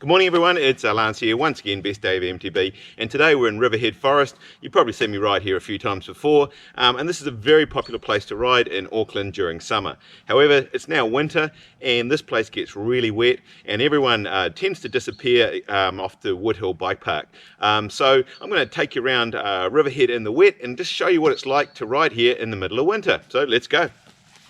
Good morning everyone, it's Lance here, once again, best day of MTB, and today we're in Riverhead Forest. You've probably seen me ride here a few times before, and this is a very popular place to ride in Auckland during summer. However, it's now winter and this place gets really wet and everyone tends to disappear off the Woodhill Bike Park. So I'm going to take you around Riverhead in the wet and just show you what it's like to ride here in the middle of winter. So let's go.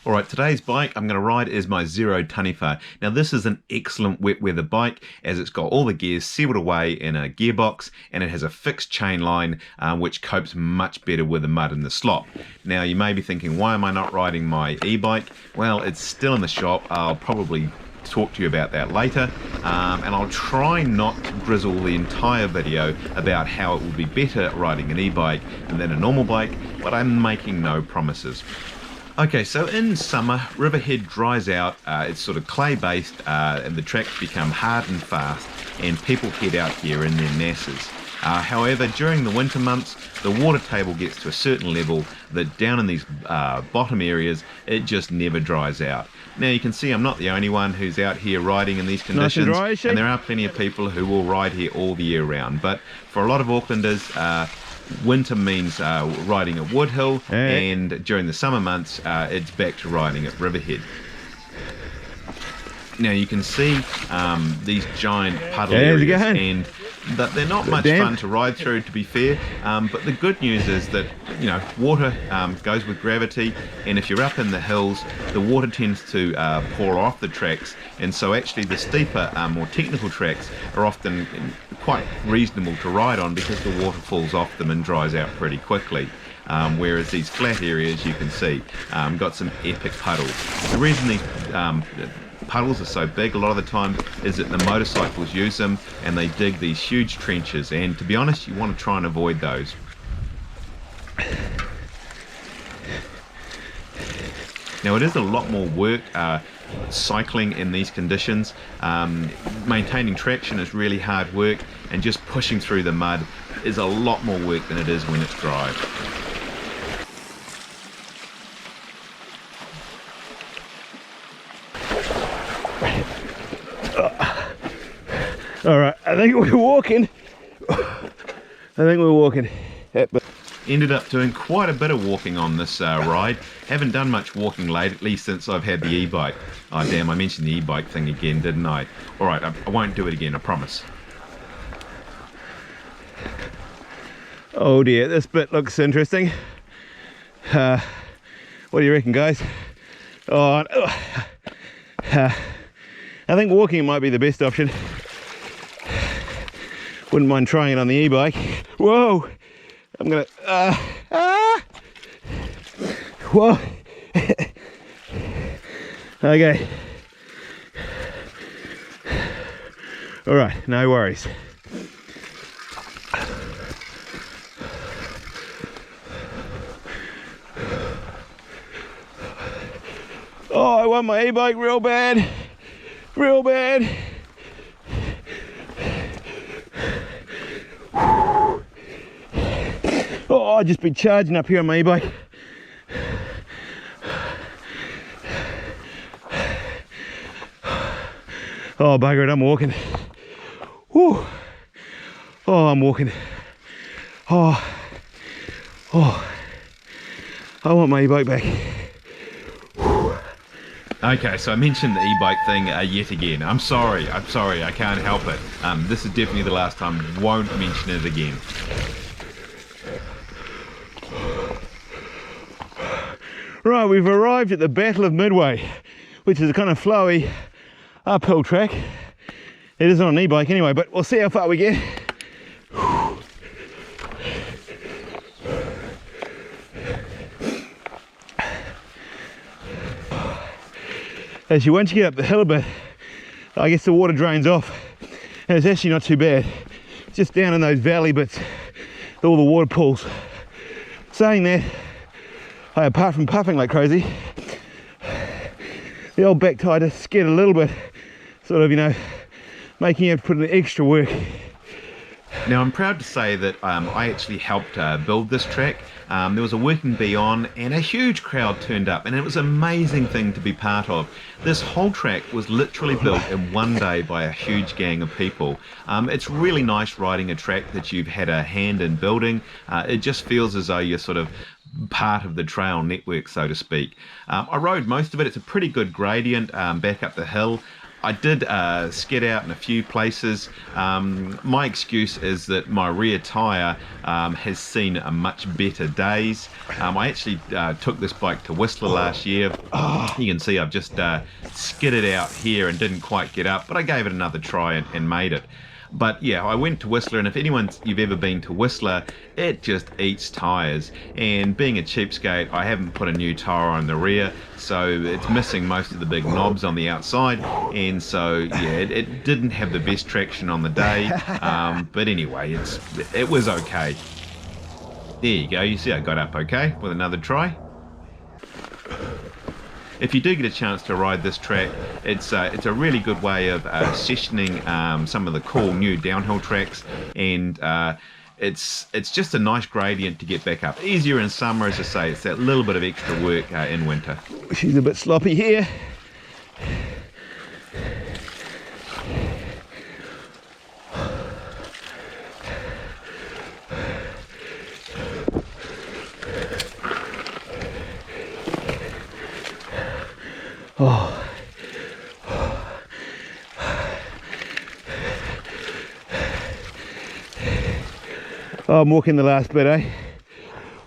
Alright, today's bike I'm going to ride is my Zerode Taniwha. Now this is an excellent wet weather bike as it's got all the gears sealed away in a gearbox and it has a fixed chain line which copes much better with the mud and the slop. Now you may be thinking, why am I not riding my e-bike? Well, it's still in the shop. I'll probably talk to you about that later, and I'll try not to grizzle the entire video about how it will be better riding an e-bike than a normal bike, but I'm making no promises. Okay, so in summer, Riverhead dries out, it's sort of clay based, and the tracks become hard and fast, and people head out here in their NASs. However, during the winter months, the water table gets to a certain level that down in these bottom areas, it just never dries out. Now you can see I'm not the only one who's out here riding in these conditions, nice and there are plenty of people who will ride here all the year round, but for a lot of Aucklanders, winter means riding at Woodhill, and during the summer months it's back to riding at Riverhead. Now you can see these giant puddle areas, and that they're not much fun to ride through, to be fair, but the good news is that, you know, water goes with gravity, and if you're up in the hills the water tends to pour off the tracks, and so actually the steeper, more technical tracks are often quite reasonable to ride on because the water falls off them and dries out pretty quickly. Whereas these flat areas, you can see, got some epic puddles. The reason these puddles are so big a lot of the time is that the motorcycles use them and they dig these huge trenches, and to be honest you want to try and avoid those. Now it is a lot more work cycling in these conditions. Maintaining traction is really hard work, and just pushing through the mud is a lot more work than it is when it's dry. Alright, I think we're walking. Ended up doing quite a bit of walking on this ride. Haven't done much walking lately since I've had the e-bike. Oh damn, I mentioned the e-bike thing again, didn't I? Alright, I won't do it again, I promise. Oh dear, this bit looks interesting. What do you reckon, guys? I think walking might be the best option. Wouldn't mind trying it on the e-bike. Whoa! I'm gonna whoa. Okay. All right, no worries. Oh, I want my e-bike real bad. Real bad. Oh, I've just been charging up here on my e-bike. Oh, bugger it, I'm walking. Whew. Oh, I'm walking. Oh, I want my e-bike back. Okay, so I mentioned the e-bike thing yet again. I'm sorry, I can't help it. This is definitely the last time, won't mention it again. Right, we've arrived at the Battle of Midway, which is a kind of flowy uphill track. It isn't on an e-bike anyway, but we'll see how far we get. As once you get up the hill a bit, I guess the water drains off, and it's actually not too bad. It's just down in those valley bits that all the water pools. Saying that, apart from puffing like crazy, the old back tire just skid a little bit, sort of, you know, making you have to put in extra work. Now, I'm proud to say that I actually helped build this track. There was a working bee on and a huge crowd turned up, and it was an amazing thing to be part of. This whole track was literally built in one day by a huge gang of people. It's really nice riding a track that you've had a hand in building. It just feels as though you're sort of part of the trail network, so to speak. I rode most of it. It's a pretty good gradient back up the hill. I did skid out in a few places. My excuse is that my rear tyre has seen a much better days. I actually took this bike to Whistler last year. You can see I've just skidded out here and didn't quite get up, but I gave it another try and made it. But yeah, I went to Whistler, and if you've ever been to Whistler, it just eats tyres. And being a cheapskate, I haven't put a new tyre on the rear, so it's missing most of the big knobs on the outside. And so yeah, it didn't have the best traction on the day. But anyway, it was okay. There you go. You see, I got up okay with another try. If you do get a chance to ride this track, it's a really good way of sessioning some of the cool new downhill tracks, and it's just a nice gradient to get back up. Easier in summer, as I say. It's that little bit of extra work in winter. She's a bit sloppy here. Oh. Oh, I'm walking the last bit, eh?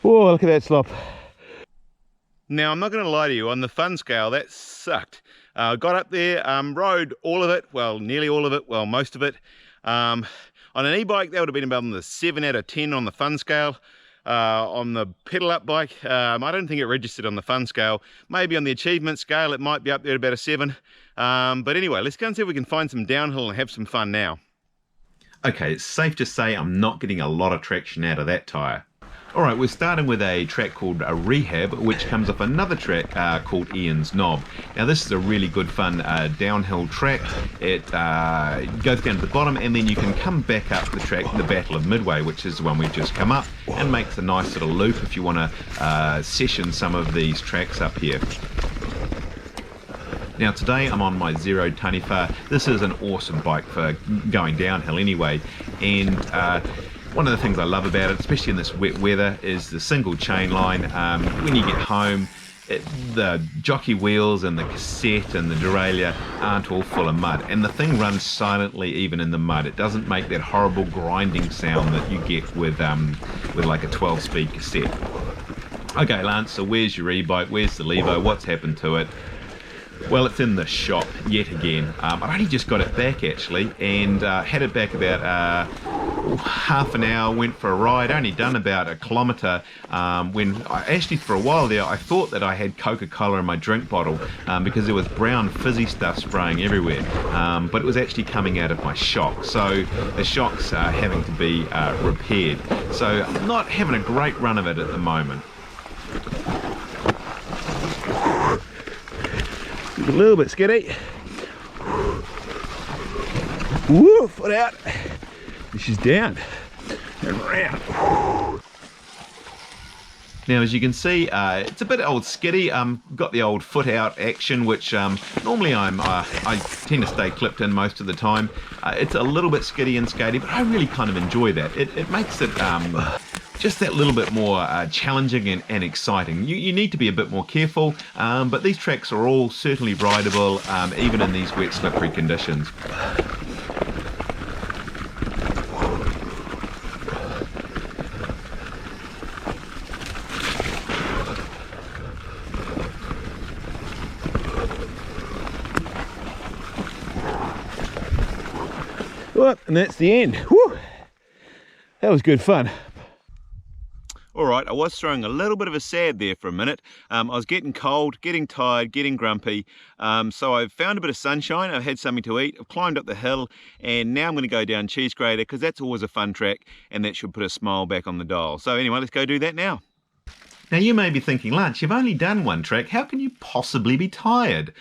Oh, look at that slop. Now, I'm not going to lie to you, on the fun scale, that sucked. Got up there, rode all of it, well, nearly all of it, well, most of it. On an e-bike, that would have been about the 7 out of 10 on the fun scale. On the pedal up bike, I don't think it registered on the fun scale. Maybe on the achievement scale it might be up there at about a 7. But anyway, let's go and see if we can find some downhill and have some fun now. Okay, it's safe to say I'm not getting a lot of traction out of that tyre. Alright, we're starting with a track called Rehab, which comes off another track called Ian's Knob. Now this is a really good fun downhill track. It goes down to the bottom, and then you can come back up the track, the Battle of Midway, which is the one we've just come up, and makes a nice little loop if you want to session some of these tracks up here. Now today I'm on my Zerode Taniwha. This is an awesome bike for going downhill anyway, and one of the things I love about it, especially in this wet weather, is the single chain line. When you get home, the jockey wheels and the cassette and the derailleur aren't all full of mud, and the thing runs silently even in the mud. It doesn't make that horrible grinding sound that you get with like a 12-speed cassette. Okay, Lance, so where's your e-bike? Where's the Levo? What's happened to it? Well, it's in the shop yet again. I only just got it back actually, and had it back about half an hour, went for a ride, only done about a kilometre, when I actually, for a while there, I thought that I had Coca-Cola in my drink bottle because there was brown fizzy stuff spraying everywhere, but it was actually coming out of my shock, so the shock's having to be repaired. So I'm not having a great run of it at the moment. A little bit skiddy. Woo, foot out. She's down and round. Now, as you can see, it's a bit old skiddy. Got the old foot out action, which normally I tend to stay clipped in most of the time. It's a little bit skiddy and skatey, but I really kind of enjoy that. It makes it just that little bit more challenging and exciting. You need to be a bit more careful, but these tracks are all certainly rideable, even in these wet, slippery conditions. Well, and that's the end. Whew. That was good fun. Alright, I was throwing a little bit of a sad there for a minute. I was getting cold, getting tired, getting grumpy, so I've found a bit of sunshine, I've had something to eat, I've climbed up the hill, and now I'm going to go down Cheese Grater because that's always a fun track, and that should put a smile back on the dial. So anyway, let's go do that now. Now you may be thinking, Lance, you've only done one track, how can you possibly be tired?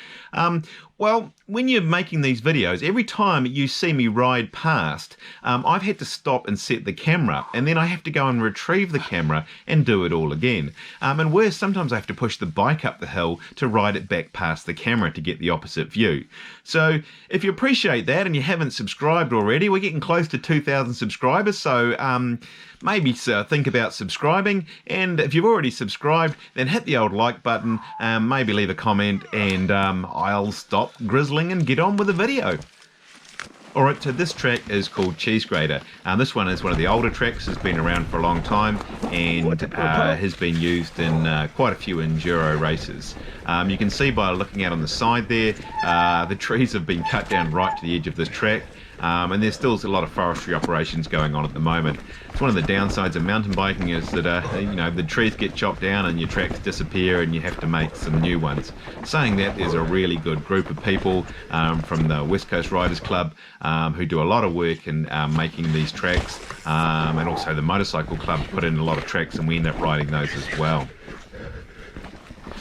Well, when you're making these videos, every time you see me ride past, I've had to stop and set the camera, and then I have to go and retrieve the camera and do it all again. And worse, sometimes I have to push the bike up the hill to ride it back past the camera to get the opposite view. So if you appreciate that and you haven't subscribed already, we're getting close to 2,000 subscribers, so maybe think about subscribing. And if you've already subscribed, then hit the old like button, maybe leave a comment, and I'll stop grizzling and get on with the video. Alright, so this track is called Cheese Grater. This one is one of the older tracks, has been around for a long time, and has been used in quite a few enduro races. You can see by looking out on the side there, the trees have been cut down right to the edge of this track. And there's still a lot of forestry operations going on at the moment. It's one of the downsides of mountain biking is that the trees get chopped down and your tracks disappear and you have to make some new ones. Saying that, there's a really good group of people from the West Coast Riders Club who do a lot of work in making these tracks, and also the Motorcycle Club put in a lot of tracks, and we end up riding those as well.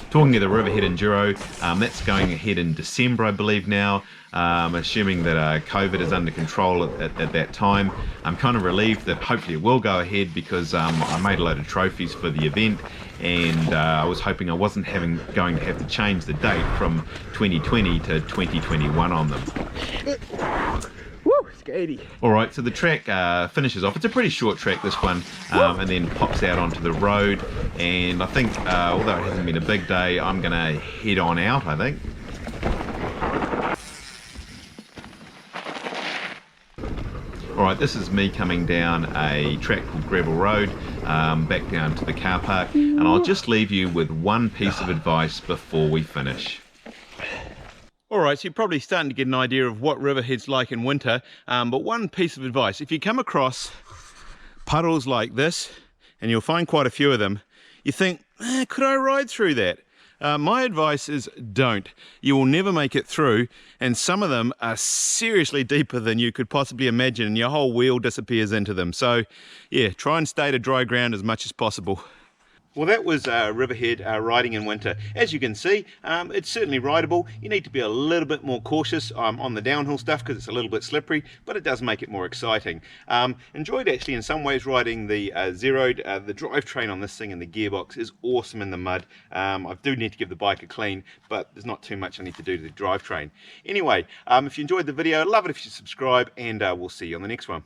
Talking of the Riverhead Enduro, that's going ahead in December, I believe now. Assuming that COVID is under control at that time. I'm kind of relieved that hopefully it will go ahead, because I made a load of trophies for the event, and I was hoping I wasn't going to have to change the date from 2020 to 2021 on them. Woo, skatey. Alright, so the track finishes off. It's a pretty short track, this one, and then pops out onto the road, and I think, although it hasn't been a big day, I'm going to head on out, I think. Alright, this is me coming down a track called Gravel Road, back down to the car park, and I'll just leave you with one piece of advice before we finish. Alright, so you're probably starting to get an idea of what Riverhead's like in winter, but one piece of advice: if you come across puddles like this, and you'll find quite a few of them, you think, could I ride through that? My advice is don't. You will never make it through, and some of them are seriously deeper than you could possibly imagine, and your whole wheel disappears into them. So yeah, try and stay to dry ground as much as possible. Well, that was Riverhead riding in winter. As you can see, it's certainly rideable. You need to be a little bit more cautious on the downhill stuff because it's a little bit slippery, but it does make it more exciting. Enjoyed actually in some ways riding the Zerode. The drivetrain on this thing and the gearbox is awesome in the mud. I do need to give the bike a clean, but there's not too much I need to do to the drivetrain. Anyway, if you enjoyed the video, I'd love it if you subscribe, and we'll see you on the next one.